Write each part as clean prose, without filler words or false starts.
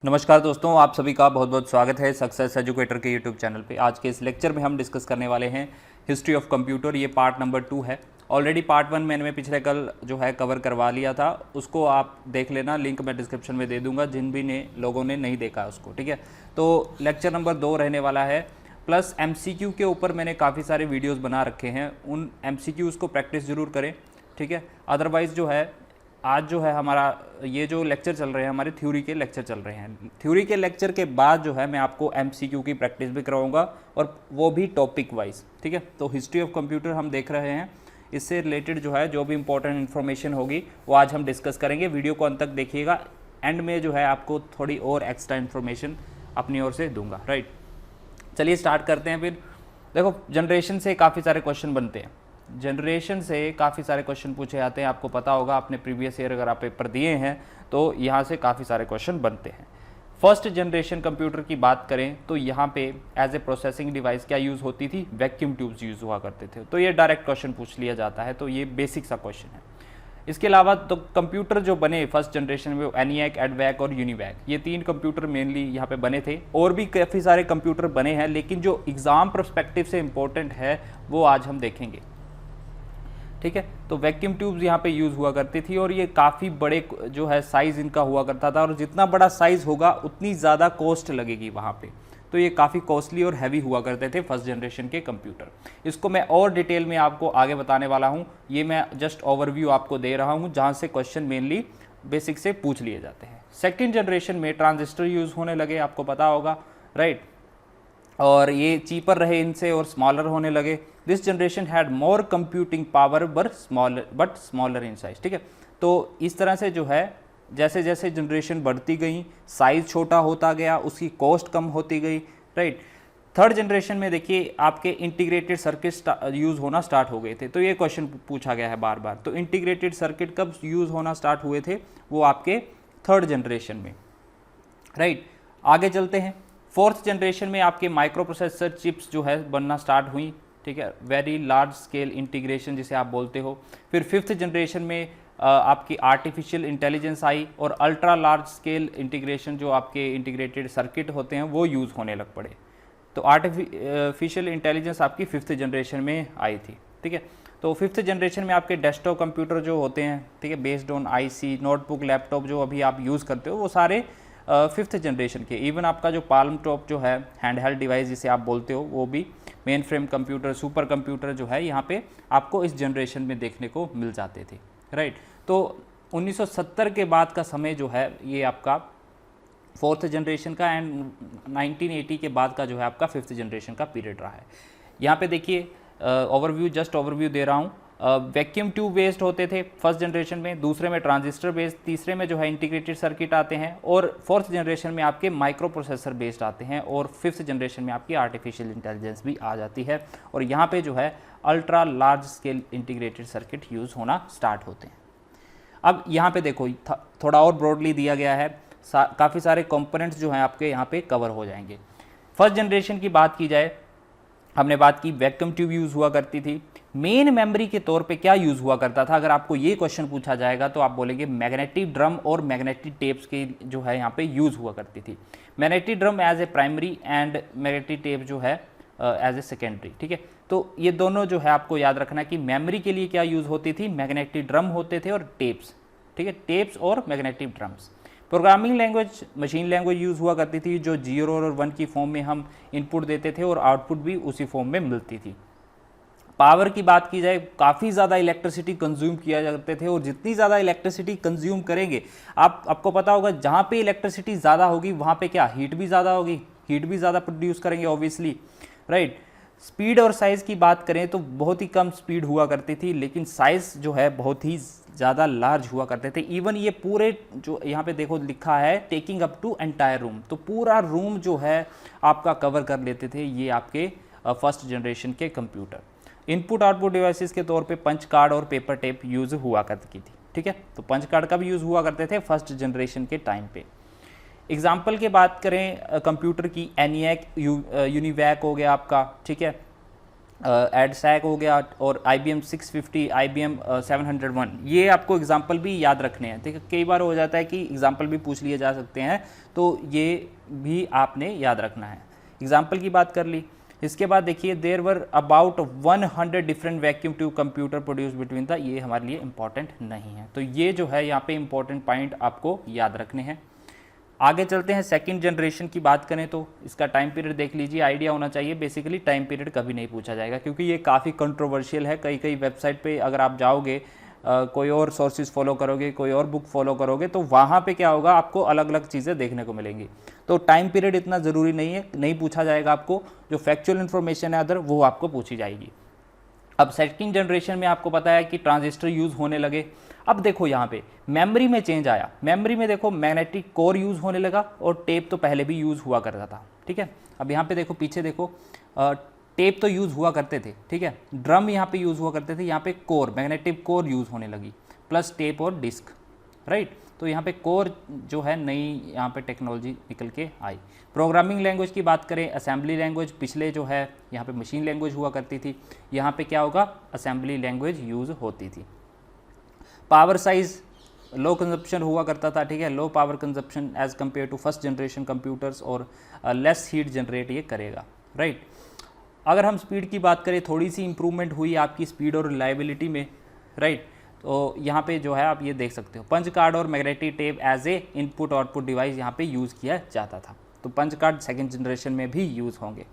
नमस्कार दोस्तों, आप सभी का बहुत बहुत स्वागत है सक्सेस एजुकेटर के यूट्यूब चैनल पे। आज के इस लेक्चर में हम डिस्कस करने वाले हैं हिस्ट्री ऑफ कंप्यूटर। ये पार्ट नंबर 2 है। ऑलरेडी पार्ट 1 मैंने पिछले कल जो है कवर करवा लिया था, उसको आप देख लेना, लिंक मैं डिस्क्रिप्शन में दे दूंगा जिन भी लोगों ने नहीं देखा उसको। ठीक है, तो लेक्चर नंबर 2 रहने वाला है। प्लस MCQ के ऊपर मैंने काफ़ी सारे वीडियोज़ बना रखे हैं, उन MCQs को प्रैक्टिस ज़रूर करें। ठीक है, अदरवाइज़ जो है आज जो है हमारा ये जो लेक्चर चल रहे हैं, हमारे थ्योरी के लेक्चर चल रहे हैं। थ्योरी के लेक्चर के बाद जो है मैं आपको MCQ की प्रैक्टिस भी कराऊंगा, और वो भी टॉपिक वाइज। ठीक है, तो हिस्ट्री ऑफ कंप्यूटर हम देख रहे हैं, इससे रिलेटेड जो है जो भी इंपॉर्टेंट इन्फॉर्मेशन होगी वो आज हम डिस्कस करेंगे। वीडियो को अंत तक देखिएगा, एंड में जो है आपको थोड़ी और एक्स्ट्रा इन्फॉर्मेशन अपनी ओर से दूंगा। राइट, चलिए स्टार्ट करते हैं। फिर देखो, जनरेशन से काफ़ी सारे क्वेश्चन बनते हैं, जनरेशन से काफ़ी सारे क्वेश्चन पूछे जाते हैं। आपको पता होगा, आपने प्रीवियस ईयर अगर आप पेपर दिए हैं तो यहाँ से काफ़ी सारे क्वेश्चन बनते हैं। फर्स्ट जनरेशन कंप्यूटर की बात करें तो यहाँ पे एज ए प्रोसेसिंग डिवाइस क्या यूज़ होती थी? वैक्यूम ट्यूब्स यूज़ हुआ करते थे। तो ये डायरेक्ट क्वेश्चन पूछ लिया जाता है, तो ये बेसिक सा क्वेश्चन है। इसके अलावा तो कंप्यूटर जो बने फर्स्ट जनरेशन में, ENIAC, EDVAC और UNIVAC, ये 3 कंप्यूटर मेनली यहाँ पे बने थे। और भी काफ़ी सारे कंप्यूटर बने हैं, लेकिन जो एग्ज़ाम परस्पेक्टिव से इम्पोर्टेंट है वो आज हम देखेंगे। ठीक है, तो वैक्यूम ट्यूब्स यहाँ पे यूज़ हुआ करती थी, और ये काफ़ी बड़े जो है साइज़ इनका हुआ करता था, और जितना बड़ा साइज़ होगा उतनी ज़्यादा कॉस्ट लगेगी वहाँ पे। तो ये काफ़ी कॉस्टली और हैवी हुआ करते थे फर्स्ट जनरेशन के कंप्यूटर। इसको मैं और डिटेल में आपको आगे बताने वाला हूँ। ये मैं जस्ट ओवरव्यू आपको दे रहा हूँ, जहाँ से क्वेश्चन मेनली बेसिक से पूछ लिए जाते हैं। सेकेंड जनरेशन में ट्रांजिस्टर यूज़ होने लगे, आपको पता होगा, राइट, और ये चीपर रहे इनसे और स्मॉलर होने लगे। This generation had more computing power but smaller in size. ठीक है, तो इस तरह से जो है जैसे जैसे जनरेशन बढ़ती गई, साइज छोटा होता गया, उसकी कॉस्ट कम होती गई। राइट, थर्ड जनरेशन में देखिए आपके इंटीग्रेटेड सर्किट यूज़ होना स्टार्ट हो गए थे। तो ये क्वेश्चन पूछा गया है बार बार। तो इंटीग्रेटेड सर्किट कब यूज़ होना स्टार्ट हुए थे? वो आपके थर्ड जनरेशन में। राइट, आगे चलते हैं। फोर्थ जनरेशन में आपके माइक्रो प्रोसेसर चिप्स जो है बनना स्टार्ट हुई। ठीक है, वेरी लार्ज स्केल इंटीग्रेशन जिसे आप बोलते हो। फिर फिफ्थ जनरेशन में आपकी आर्टिफिशियल इंटेलिजेंस आई, और अल्ट्रा लार्ज स्केल इंटीग्रेशन जो आपके इंटीग्रेटेड सर्किट होते हैं वो यूज़ होने लग पड़े। तो आर्टिफिशियल इंटेलिजेंस आपकी फिफ्थ जनरेशन में आई थी। ठीक है, तो फिफ्थ जनरेशन में आपके डेस्कटॉप कंप्यूटर जो होते हैं, ठीक है, based on IC, notebook, laptop जो अभी आप यूज़ करते हो, वो सारे फिफ्थ जनरेशन के। इवन आपका जो पाल्म टॉप जो है, हैंड हेल्ड डिवाइस जिसे आप बोलते हो, वो भी main frame computer, super computer जो है यहाँ पे आपको इस जनरेशन में देखने को मिल जाते थे। राइट, तो 1970 के बाद का समय जो है ये आपका फोर्थ जनरेशन का, एंड 1980 के बाद का जो है आपका फिफ्थ जनरेशन का पीरियड रहा है। यहाँ पे देखिए ओवरव्यू, जस्ट ओवरव्यू दे रहा हूँ। वैक्यूम ट्यूब बेस्ड होते थे फर्स्ट जनरेशन में, दूसरे में ट्रांजिस्टर बेस्ड, तीसरे में जो है इंटीग्रेटेड सर्किट आते हैं, और फोर्थ जनरेशन में आपके माइक्रो प्रोसेसर बेस्ड आते हैं, और फिफ्थ जनरेशन में आपकी आर्टिफिशियल इंटेलिजेंस भी आ जाती है, और यहाँ पे जो है ultra large scale integrated circuit use होना स्टार्ट होते हैं। अब यहाँ पे देखो थोड़ा और ब्रॉडली दिया गया है, काफ़ी सारे कंपोनेंट्स जो हैं आपके यहाँ पे कवर हो जाएंगे। फर्स्ट जनरेशन की बात की जाए, हमने बात की वैक्यूम ट्यूब यूज़ हुआ करती थी। मेन मेमोरी के तौर पे क्या यूज़ हुआ करता था? अगर आपको ये क्वेश्चन पूछा जाएगा तो आप बोलेंगे मैग्नेटिक ड्रम और मैग्नेटिक टेप्स की जो है यहाँ पे यूज़ हुआ करती थी। Magnetic drum as a primary, and magnetic tape जो है एज ए सेकेंडरी। ठीक है, तो ये दोनों जो है आपको याद रखना कि मेमोरी के लिए क्या यूज़ होती थी, मैग्नेटिक ड्रम होते थे और टेप्स। ठीक है, टेप्स और magnetic drums. Programming language, machine language use हुआ करती थी, जो 0 और 1 की फॉर्म में हम इनपुट देते थे और आउटपुट भी उसी फॉर्म में मिलती थी। पावर की बात की जाए, काफ़ी ज़्यादा इलेक्ट्रिसिटी कंज्यूम किया करते थे, और जितनी ज़्यादा इलेक्ट्रिसिटी कंज्यूम करेंगे, आपको पता होगा जहाँ पे इलेक्ट्रिसिटी ज़्यादा होगी वहाँ पे क्या, हीट भी ज़्यादा होगी, हीट भी ज़्यादा प्रोड्यूस करेंगे ऑब्वियसली। राइट, स्पीड और साइज़ की बात करें तो बहुत ही कम स्पीड हुआ करती थी, लेकिन साइज़ जो है बहुत ही ज़्यादा लार्ज हुआ करते थे। इवन ये पूरे जो यहाँ पे देखो लिखा है, taking up to entire room, तो पूरा रूम जो है आपका कवर कर लेते थे ये आपके फर्स्ट जनरेशन के कंप्यूटर। इनपुट आउटपुट डिवाइसेस के तौर पे पंच कार्ड और पेपर टेप यूज़ हुआ करती थी। ठीक है, तो पंच कार्ड का भी यूज़ हुआ करते थे फर्स्ट जनरेशन के टाइम पे। एग्जाम्पल की बात करें कंप्यूटर की, ENIAC, UNIVAC हो गया आपका। ठीक है, एडसैक हो गया और IBM 650, IBM 701, ये आपको एग्जाम्पल भी याद रखने हैं। ठीक है, कई बार हो जाता है कि एग्जाम्पल भी पूछ लिए जा सकते हैं, तो ये भी आपने याद रखना है। एग्जाम्पल की बात कर ली। इसके बाद देखिए there were about 100 different vacuum tube computer produce between the, ये हमारे लिए इंपॉर्टेंट नहीं है। तो ये जो है यहाँ पे इंपॉर्टेंट पॉइंट आपको याद रखने हैं। आगे चलते हैं, सेकंड जनरेशन की बात करें तो इसका टाइम पीरियड देख लीजिए, आइडिया होना चाहिए। बेसिकली टाइम पीरियड कभी नहीं पूछा जाएगा क्योंकि ये काफ़ी कंट्रोवर्शियल है। कई कई वेबसाइट पे अगर आप जाओगे, कोई और सोर्सेज फॉलो करोगे, कोई और बुक फॉलो करोगे, तो वहाँ पे क्या होगा, आपको अलग अलग चीज़ें देखने को मिलेंगी। तो टाइम पीरियड इतना ज़रूरी नहीं है, नहीं पूछा जाएगा आपको। जो फैक्चुअल इन्फॉर्मेशन है अदर, वो आपको पूछी जाएगी। अब सेकंड जनरेशन में आपको पता है कि ट्रांजिस्टर यूज़ होने लगे। अब देखो यहाँ पे मेमोरी में चेंज आया। मेमोरी में देखो मैग्नेटिक कोर यूज़ होने लगा और टेप तो पहले भी यूज़ हुआ करता था। ठीक है, अब यहाँ पे देखो, पीछे देखो, टेप तो यूज़ हुआ करते थे। ठीक है, ड्रम यहाँ पे यूज़ हुआ करते थे, यहाँ पे कोर, मैग्नेटिक कोर यूज़ होने लगी, प्लस टेप और डिस्क। राइट, तो यहाँ पे कोर जो है नई यहाँ पे टेक्नोलॉजी निकल के आई। प्रोग्रामिंग लैंग्वेज की बात करें, असेंबली लैंग्वेज पिछले जो है यहाँ पे मशीन लैंग्वेज हुआ करती थी, यहाँ पे क्या होगा, असेंबली लैंग्वेज यूज़ होती थी। पावर साइज लो कंजप्शन हुआ करता था। ठीक है, low power consumption as compare to first generation computers, और लेस हीट जनरेट ये करेगा। राइट, अगर हम स्पीड की बात करें, थोड़ी सी इंप्रूवमेंट हुई आपकी स्पीड और रिलायबिलिटी में। राइट, तो यहाँ पे जो है आप ये देख सकते हो, पंच कार्ड और magnetic tape as a input output device यहाँ पे यूज़ किया जाता था। तो पंच कार्ड सेकेंड जनरेशन में भी यूज़ होंगे।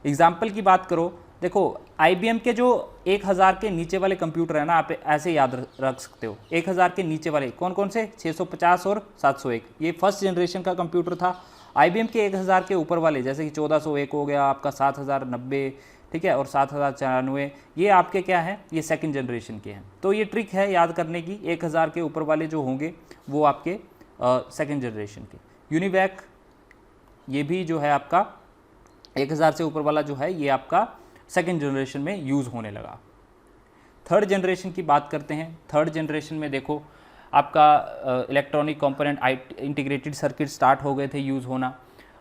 एग्जाम्पल की बात करो, देखो IBM के जो 1000 के नीचे वाले कंप्यूटर है ना, आप ऐसे याद रख सकते हो। 1000 के नीचे वाले कौन कौन से, 650 और 701, ये फर्स्ट जनरेशन का कंप्यूटर था। IBM के 1000 के ऊपर वाले जैसे कि 1401 हो गया आपका, 7090, ठीक है, और 7094, ये आपके क्या है, ये सेकंड जनरेशन के हैं। तो ये ट्रिक है याद करने की, 1000 के ऊपर वाले जो होंगे वो आपके सेकंड जनरेशन के। यूनिवैक ये भी जो है आपका 1000 से ऊपर वाला जो है, ये आपका सेकेंड जनरेशन में यूज़ होने लगा। थर्ड जनरेशन की बात करते हैं। थर्ड जनरेशन में देखो आपका electronic component integrated circuit start हो गए थे यूज़ होना।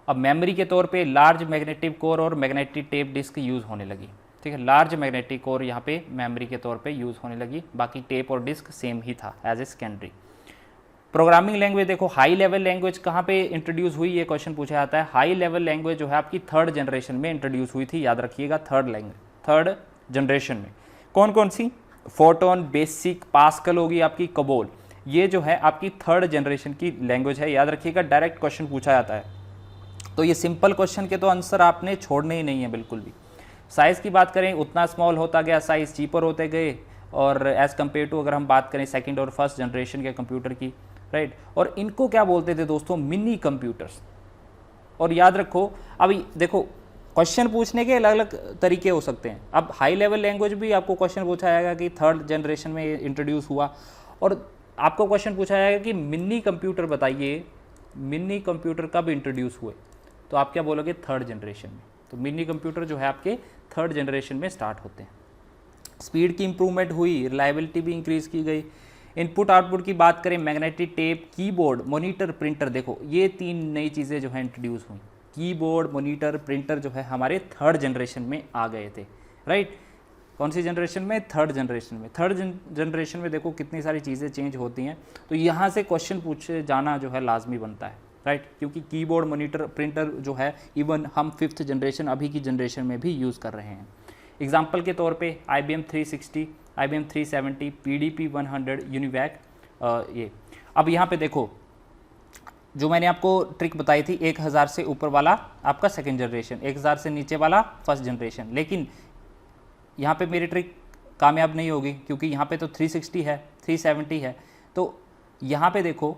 अब मेमोरी के तौर पे लार्ज मैग्नेटिक कोर और मैग्नेटिक टेप डिस्क यूज़ होने लगी। ठीक है, लार्ज मैग्नेटिक कोर यहाँ पे मेमोरी के तौर पे यूज़ होने लगी, बाकी टेप और डिस्क सेम ही था as a secondary. Programming language देखो, हाई लेवल लैंग्वेज कहाँ पे इंट्रोड्यूस हुई, ये क्वेश्चन पूछा जाता है। हाई लेवल लैंग्वेज जो है आपकी थर्ड जनरेशन में इंट्रोड्यूस हुई थी, याद रखिएगा। थर्ड जनरेशन में कौन कौन सी, फोटोन, बेसिक, पास्कल होगी आपकी, कबोल, ये जो है आपकी थर्ड जनरेशन की लैंग्वेज है, याद रखिएगा। डायरेक्ट क्वेश्चन पूछा जाता है, तो ये सिंपल क्वेश्चन के तो आंसर आपने छोड़ने ही नहीं है बिल्कुल भी। साइज़ की बात करें, उतना स्मॉल होता गया, साइज़ चीपर होते गए, और एज़ कम्पेयर टू अगर हम बात करें सेकंड और फर्स्ट जनरेशन के कंप्यूटर की। राइट, और इनको क्या बोलते थे दोस्तों, मिनी कंप्यूटर्स। और याद रखो, अभी देखो क्वेश्चन पूछने के अलग अलग तरीके हो सकते हैं। अब हाई लेवल लैंग्वेज भी आपको क्वेश्चन पूछा जाएगा कि थर्ड जनरेशन में इंट्रोड्यूस हुआ, और आपको क्वेश्चन पूछा जाएगा कि मिनी कंप्यूटर बताइए, मिनी कंप्यूटर कब इंट्रोड्यूस हुए, तो आप क्या बोलोगे, थर्ड जनरेशन में। तो मिनी कंप्यूटर जो है आपके थर्ड जनरेशन में स्टार्ट होते हैं। स्पीड की इंप्रूवमेंट हुई, रिलायबिलिटी भी इंक्रीज़ की गई। इनपुट आउटपुट की बात करें, magnetic tape, keyboard, monitor, printer, देखो ये तीन नई चीज़ें जो है इंट्रोड्यूस हुई। कीबोर्ड, मॉनिटर, प्रिंटर जो है हमारे थर्ड जनरेशन में आ गए थे। राइट, कौन सी जनरेशन में, थर्ड जनरेशन में। थर्ड जनरेशन में देखो कितनी सारी चीज़ें चेंज होती हैं, तो यहाँ से क्वेश्चन पूछे जाना जो है लाजमी बनता है। राइट, क्योंकि कीबोर्ड, मॉनिटर, प्रिंटर जो है इवन हम फिफ्थ जनरेशन अभी की जनरेशन में भी यूज़ कर रहे हैं। एग्जाम्पल के तौर पे IBM 360, IBM 370, PDP 100, यूनिवैक, ये। अब यहाँ पे देखो जो मैंने आपको ट्रिक बताई थी, 1000 से ऊपर वाला आपका सेकेंड जनरेशन, 1000 से नीचे वाला फर्स्ट जनरेशन, लेकिन यहाँ पे मेरी ट्रिक कामयाब नहीं होगी क्योंकि यहाँ पे तो 360 है, 370 है। तो यहाँ पे देखो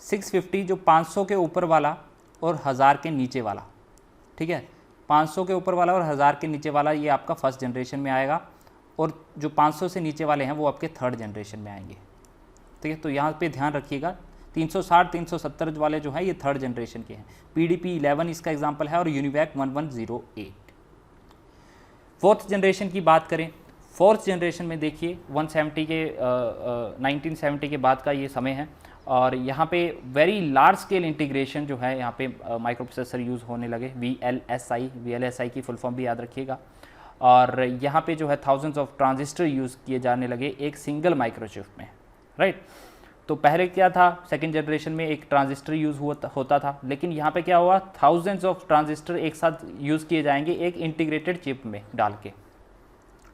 650 जो 500 के ऊपर वाला और 1000 के नीचे वाला, ठीक है, 500 के ऊपर वाला और 1000 के नीचे वाला ये आपका फर्स्ट जनरेशन में आएगा, और जो 500 से नीचे वाले हैं वो आपके थर्ड जनरेशन में आएंगे। ठीक है, तो यहाँ पे ध्यान रखिएगा, 360 370 वाले जो हैं ये थर्ड जनरेशन के हैं। PDP 11 इसका एग्जाम्पल है, और यूनिवैक 1108। फोर्थ जनरेशन की बात करें, फोर्थ जनरेशन में देखिए 170 के 1970 के बाद का ये समय है, और यहाँ पे वेरी लार्ज स्केल इंटीग्रेशन जो है यहाँ पे माइक्रो प्रोसेसर यूज़ होने लगे, VLSI की फुल फॉर्म भी याद रखिएगा। और यहाँ पे जो है थाउजेंड्स ऑफ ट्रांजिस्टर यूज़ किए जाने लगे एक सिंगल माइक्रोचिप में, राइट। तो पहले क्या था, सेकेंड जनरेशन में एक ट्रांजिस्टर यूज़ होता था, लेकिन यहाँ पे क्या हुआ, थाउजेंड्स ऑफ ट्रांजिस्टर एक साथ यूज़ किए जाएंगे एक इंटीग्रेटेड चिप में डाल के।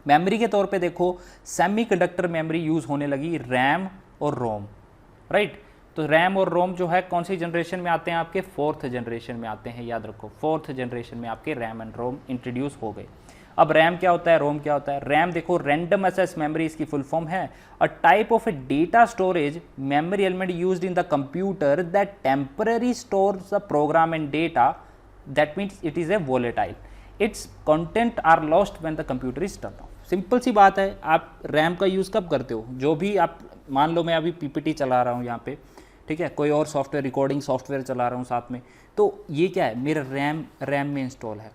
मेमोरी के तौर पे देखो, सेमीकंडक्टर मेमोरी यूज़ होने लगी, रैम और रोम, राइट। तो रैम और रोम जो है कौन सी जनरेशन में आते हैं, आपके फोर्थ जनरेशन में आते हैं, याद रखो फोर्थ जनरेशन में आपके रैम एंड रोम इंट्रोड्यूस हो गए। अब रैम क्या होता है, रोम क्या होता है। रैम देखो, रैंडम एक्सेस मेमोरी इसकी फुल फॉर्म है, a type of a data storage memory element used in the computer that temporary stores the program and data, that means it is a volatile, its content are lost when the computer is turn off. Simple सी बात है, आप RAM का use कब करते हो, जो भी आप, मान लो मैं अभी पीपीटी चला रहा हूँ यहाँ पे, ठीक है, कोई और सॉफ्टवेयर, रिकॉर्डिंग सॉफ्टवेयर चला रहा हूँ साथ में, तो ये क्या है, मेरा रैम में इंस्टॉल है,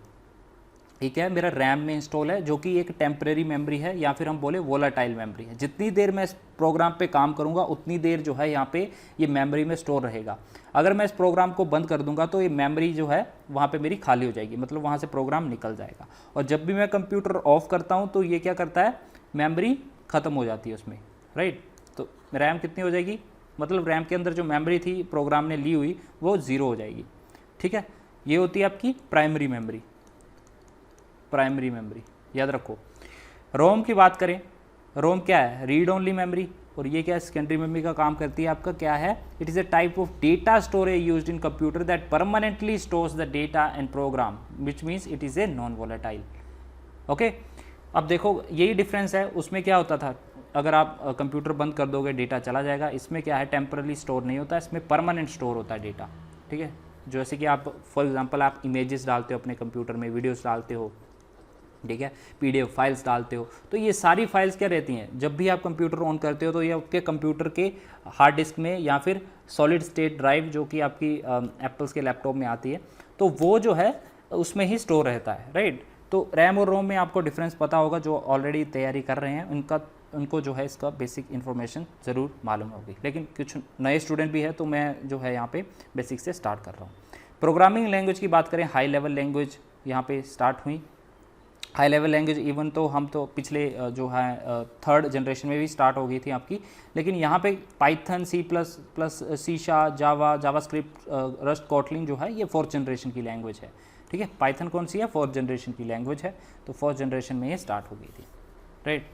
ठीक है, मेरा रैम में इंस्टॉल है, जो कि एक टेम्परेरी मेमोरी है, या फिर हम बोले वोलाटाइल मेमोरी है। जितनी देर मैं इस प्रोग्राम पे काम करूँगा उतनी देर जो है यहाँ पे ये मेमोरी में स्टोर रहेगा। अगर मैं इस प्रोग्राम को बंद कर दूंगा तो ये मेमोरी जो है वहाँ पे मेरी खाली हो जाएगी, मतलब वहाँ से प्रोग्राम निकल जाएगा। और जब भी मैं कंप्यूटर ऑफ करता हूँ तो ये क्या करता है, मेमोरी ख़त्म हो जाती है उसमें, राइट। तो रैम कितनी हो जाएगी, मतलब रैम के अंदर जो मेमोरी थी प्रोग्राम ने ली हुई वो ज़ीरो हो जाएगी, ठीक है। ये होती है आपकी प्राइमरी मेमोरी, प्राइमरी मेमोरी, याद रखो। रोम की बात करें, रोम क्या है, रीड ओनली मेमोरी, और ये क्या है, सेकेंडरी मेमोरी का काम करती है। आपका क्या है, it is a type of data storage used in computer that permanently stores the data and program, which means it is a non volatile, okay. अब देखो यही डिफरेंस है, उसमें क्या होता था, अगर आप कंप्यूटर बंद कर दोगे डेटा चला जाएगा, इसमें क्या है, टेम्परली स्टोर नहीं होता, इसमें परमानेंट स्टोर होता है डेटा, ठीक है। जैसे कि आप फॉर एग्जांपल आप इमेजेस डालते हो अपने कंप्यूटर में, वीडियोस डालते हो, ठीक है, पीडीएफ फाइल्स डालते हो, तो ये सारी फाइल्स क्या रहती हैं, जब भी आप कंप्यूटर ऑन करते हो तो ये आपके कंप्यूटर के हार्ड डिस्क में या फिर सॉलिड स्टेट ड्राइव जो कि आपकी एप्पल्स के लैपटॉप में आती है, तो वो जो है उसमें ही स्टोर रहता है, राइट। तो रैम और रोम में आपको डिफरेंस पता होगा, जो ऑलरेडी तैयारी कर रहे हैं उनको जो है इसका बेसिक इन्फॉर्मेशन ज़रूर मालूम होगी, लेकिन कुछ नए स्टूडेंट भी है तो मैं जो है यहाँ पे बेसिक से स्टार्ट कर रहा हूँ। प्रोग्रामिंग लैंग्वेज की बात करें, हाई लेवल लैंग्वेज यहाँ पे स्टार्ट हुई। हाई लेवल लैंग्वेज इवन तो हम तो पिछले जो है थर्ड जनरेशन में भी स्टार्ट हो गई थी आपकी, लेकिन यहाँ पे Python, C plus plus, C sharp, JavaScript, Rust, Kotlin जो है ये फोर्थ जनरेशन की लैंग्वेज है, ठीक है। पाइथन कौन सी है, फोर्थ जनरेशन की लैंग्वेज है, तो फोर्थ जनरेशन में ये स्टार्ट हो गई थी, राइट।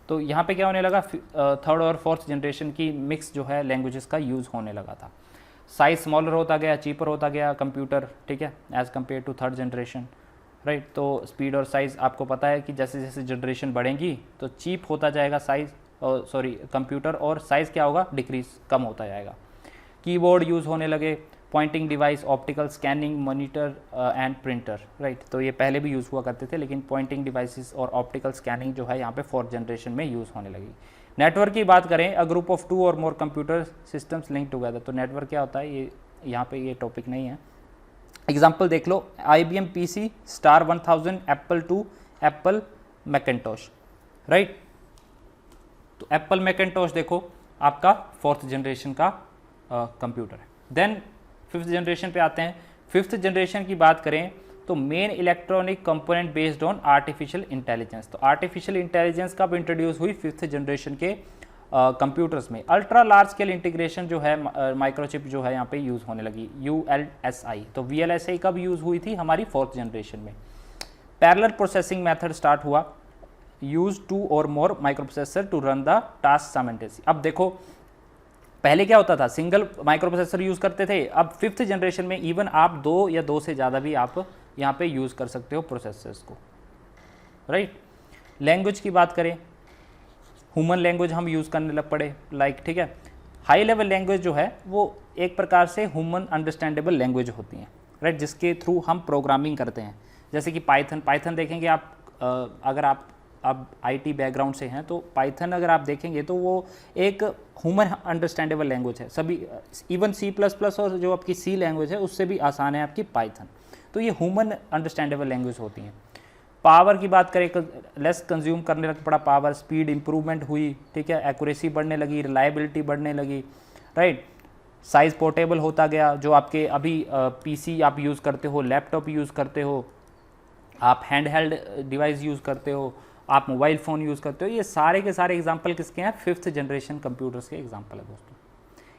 तो यहाँ पे क्या होने लगा, थर्ड और फोर्थ जनरेशन की मिक्स जो है लैंग्वेजेस का यूज़ होने लगा था। साइज स्मॉलर होता गया, चीपर होता गया कंप्यूटर, ठीक है, as compare to third generation, right. तो स्पीड और साइज़ आपको पता है कि जैसे जैसे जनरेशन बढ़ेंगी तो चीप होता जाएगा साइज़, सॉरी कंप्यूटर, और साइज़ क्या होगा, डिक्रीज, कम होता जाएगा। कीबोर्ड यूज़ होने लगे, pointing device, optical scanning, monitor and printer, right. तो ये पहले भी यूज़ हुआ करते थे, लेकिन पॉइंटिंग डिवाइसेस और ऑप्टिकल स्कैनिंग जो है यहाँ पे फोर्थ जनरेशन में यूज़ होने लगी। नेटवर्क की बात करें, अ ग्रुप ऑफ 2 और मोर कंप्यूटर सिस्टम्स लिंक टुगेदर, तो नेटवर्क क्या होता है, ये यहाँ पे ये टॉपिक नहीं है। एग्जाम्पल देख लो, IBM PC star 1000, Apple 2, Apple Macintosh, right. तो एप्पल मैकिन्टोश देखो आपका फोर्थ जनरेशन का कंप्यूटर है। देन फिफ्थ जनरेशन पे आते हैं। फिफ्थ जनरेशन की बात करें तो main electronic component based on artificial intelligence, तो आर्टिफिशियल इंटेलिजेंस कब इंट्रोड्यूस हुई, फिफ्थ जनरेशन के कंप्यूटर्स में। अल्ट्रा लार्ज स्केल इंटीग्रेशन जो है, माइक्रोचिप जो है यहाँ पे यूज़ होने लगी, ULSI। तो VLSI कब यूज़ हुई थी, हमारी फोर्थ जनरेशन में। पैरेलल प्रोसेसिंग मेथड स्टार्ट हुआ, यूज 2 और more microprocessor to run the task simultaneously. अब देखो पहले क्या होता था, सिंगल माइक्रोप्रोसेसर यूज़ करते थे, अब फिफ्थ जनरेशन में इवन आप 2 या 2 से ज़्यादा भी आप यहाँ पे यूज़ कर सकते हो प्रोसेसर्स को, राइट। लैंग्वेज की बात करें, ह्यूमन लैंग्वेज हम यूज़ करने लग पड़े, लाइक, ठीक है। हाई लेवल लैंग्वेज जो है वो एक प्रकार से ह्यूमन अंडरस्टैंडेबल लैंग्वेज होती हैं, राइट, जिसके थ्रू हम प्रोग्रामिंग करते हैं। जैसे कि पाइथन देखेंगे आप, अगर आप अब IT बैकग्राउंड से हैं तो पाइथन अगर आप देखेंगे तो वो एक ह्यूमन अंडरस्टैंडेबल लैंग्वेज है, सभी, इवन C++ और जो आपकी C लैंग्वेज है उससे भी आसान है आपकी पाइथन, तो ये ह्यूमन अंडरस्टैंडेबल लैंग्वेज होती हैं। पावर की बात करें, लेस कंज्यूम करने लग पड़ा पावर, स्पीड इंप्रूवमेंट हुई, ठीक है, एक्यूरेसी बढ़ने लगी, रिलायबिलिटी बढ़ने लगी, राइट। साइज़ पोर्टेबल होता गया, जो आपके अभी PC आप यूज़ करते हो, लैपटॉप यूज़ करते हो, आप हैंड हेल्ड डिवाइस यूज़ करते हो, आप मोबाइल फ़ोन यूज़ करते हो, ये सारे के सारे एग्जाम्पल किसके हैं? 5th जनरेशन कंप्यूटर्स के एग्जाम्पल है दोस्तों।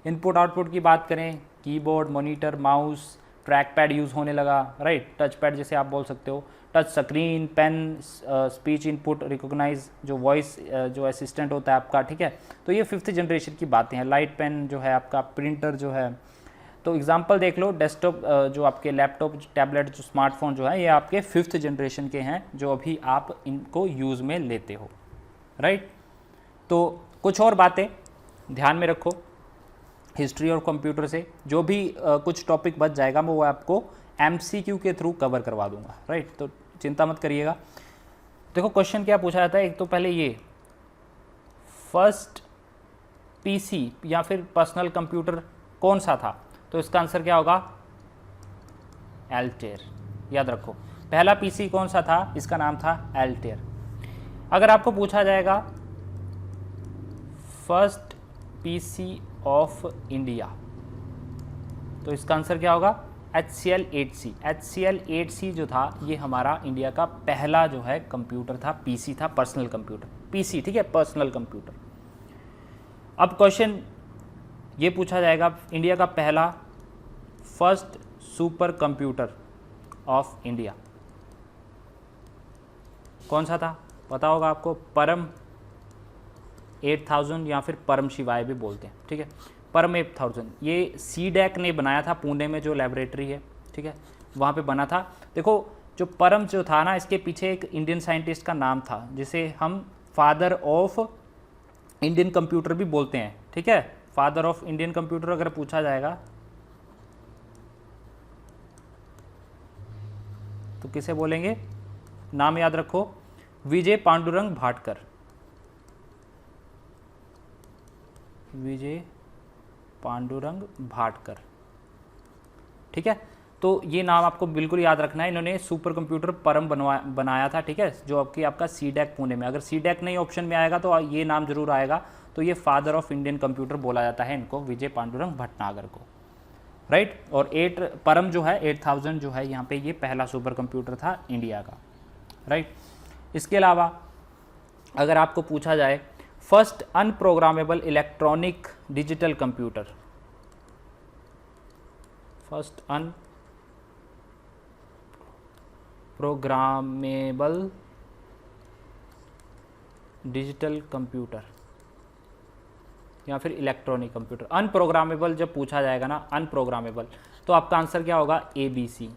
इनपुट आउटपुट की बात करें, keyboard, monitor, mouse, track pad use होने लगा, राइट, टच पैड जैसे आप बोल सकते हो, touch screen, pen, speech input recognise, जो वॉइस जो असिस्टेंट होता है आपका, ठीक है। तो ये 5th जनरेशन की बातें हैं। लाइट पेन जो है आपका, प्रिंटर जो है, तो एग्जांपल देख लो, डेस्कटॉप जो आपके लैपटॉप, टैबलेट, जो स्मार्टफोन जो है, ये आपके 5th जनरेशन के हैं जो अभी आप इनको यूज़ में लेते हो, राइट। तो कुछ और बातें ध्यान में रखो हिस्ट्री और कंप्यूटर से, जो भी कुछ टॉपिक बच जाएगा मैं वो आपको MCQ के थ्रू कवर करवा दूंगा, राइट। तो चिंता मत करिएगा। देखो क्वेश्चन क्या पूछा जाता है, एक तो पहले ये फर्स्ट PC या फिर पर्सनल कंप्यूटर कौन सा था, तो इसका आंसर क्या होगा? एल्टेयर। याद रखो, पहला PC कौन सा था, इसका नाम था एल्टेयर। अगर आपको पूछा जाएगा फर्स्ट PC ऑफ इंडिया, तो इसका आंसर क्या होगा? HCL 8C। HCL 8C जो था ये हमारा इंडिया का पहला जो है कंप्यूटर था, PC था, पर्सनल कंप्यूटर, PC, ठीक है, पर्सनल कंप्यूटर। अब क्वेश्चन ये पूछा जाएगा, इंडिया का पहला first super computer of India कौन सा था? पता होगा आपको, परम 8000 या फिर परम शिवाय भी बोलते हैं, ठीक है। परम 8000 ये CDAC ने बनाया था, पुणे में जो लेबोरेटरी है, ठीक है, वहाँ पे बना था। देखो जो परम जो था ना, इसके पीछे एक इंडियन साइंटिस्ट का नाम था जिसे हम फादर ऑफ इंडियन कंप्यूटर भी बोलते हैं, ठीक है। फादर ऑफ इंडियन कंप्यूटर अगर पूछा जाएगा तो किसे बोलेंगे? नाम याद रखो, विजय पांडुरंग भाटकर। विजय पांडुरंग भाटकर, ठीक है। तो ये नाम आपको बिल्कुल याद रखना है। इन्होंने सुपर कंप्यूटर परम बनाया था, ठीक है, जो आपका CDAC पुणे में। अगर CDAC नहीं ऑप्शन में आएगा तो ये नाम जरूर आएगा। तो ये फादर ऑफ इंडियन कंप्यूटर बोला जाता है इनको, विजय पांडुरंग भटनागर को, राइट। और परम जो है 8000 जो है यहाँ पे, ये पहला सुपर कंप्यूटर था इंडिया का, राइट। इसके अलावा अगर आपको पूछा जाए first unprogrammable electronic digital computer, first unprogrammable digital computer या फिर इलेक्ट्रॉनिक कंप्यूटर, अनप्रोग्रामेबल जब पूछा जाएगा ना, अनप्रोग्रामेबल, तो आपका आंसर क्या होगा? ABC।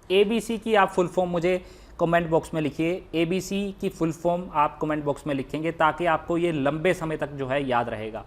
ABC की आप फुल फॉर्म मुझे कमेंट बॉक्स में लिखिए। ABC की फुल फॉर्म आप कमेंट बॉक्स में लिखेंगे ताकि आपको ये लंबे समय तक जो है याद रहेगा,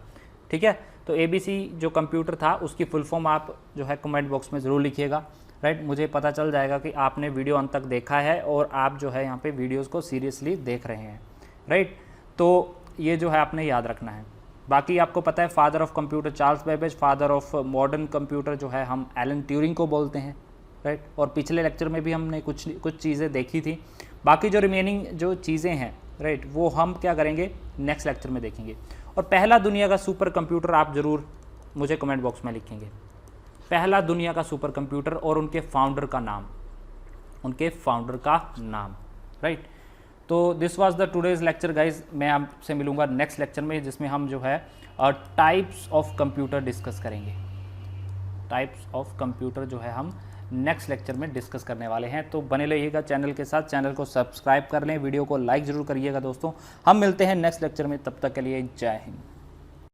ठीक है। तो ABC जो कंप्यूटर था उसकी फुल फॉर्म आप जो है कमेंट बॉक्स में ज़रूर लिखिएगा, राइट। मुझे पता चल जाएगा कि आपने वीडियो अंत तक देखा है और आप जो है यहाँ पे वीडियोस को सीरियसली देख रहे हैं, राइट। तो ये जो है आपने याद रखना है। बाकी आपको पता है father of computer Charles Babbage, father of modern computer जो है हम एलन ट्यूरिंग को बोलते हैं, राइट। और पिछले लेक्चर में भी हमने कुछ चीज़ें देखी थी। बाकी जो रिमेनिंग जो चीज़ें हैं, राइट, वो हम क्या करेंगे, नेक्स्ट लेक्चर में देखेंगे। और पहला दुनिया का सुपर कंप्यूटर आप ज़रूर मुझे कमेंट बॉक्स में लिखेंगे, पहला दुनिया का सुपर कंप्यूटर और उनके फाउंडर का नाम, राइट। तो this was the today's lecture guys. मैं आपसे मिलूँगा नेक्स्ट लेक्चर में, जिसमें हम जो है टाइप्स ऑफ कंप्यूटर डिस्कस करेंगे। टाइप्स ऑफ कंप्यूटर जो है हम नेक्स्ट लेक्चर में डिस्कस करने वाले हैं। तो बने रहिएगा चैनल के साथ, चैनल को सब्सक्राइब कर लें, वीडियो को लाइक ज़रूर करिएगा दोस्तों। हम मिलते हैं नेक्स्ट लेक्चर में, तब तक के लिए जय हिंद।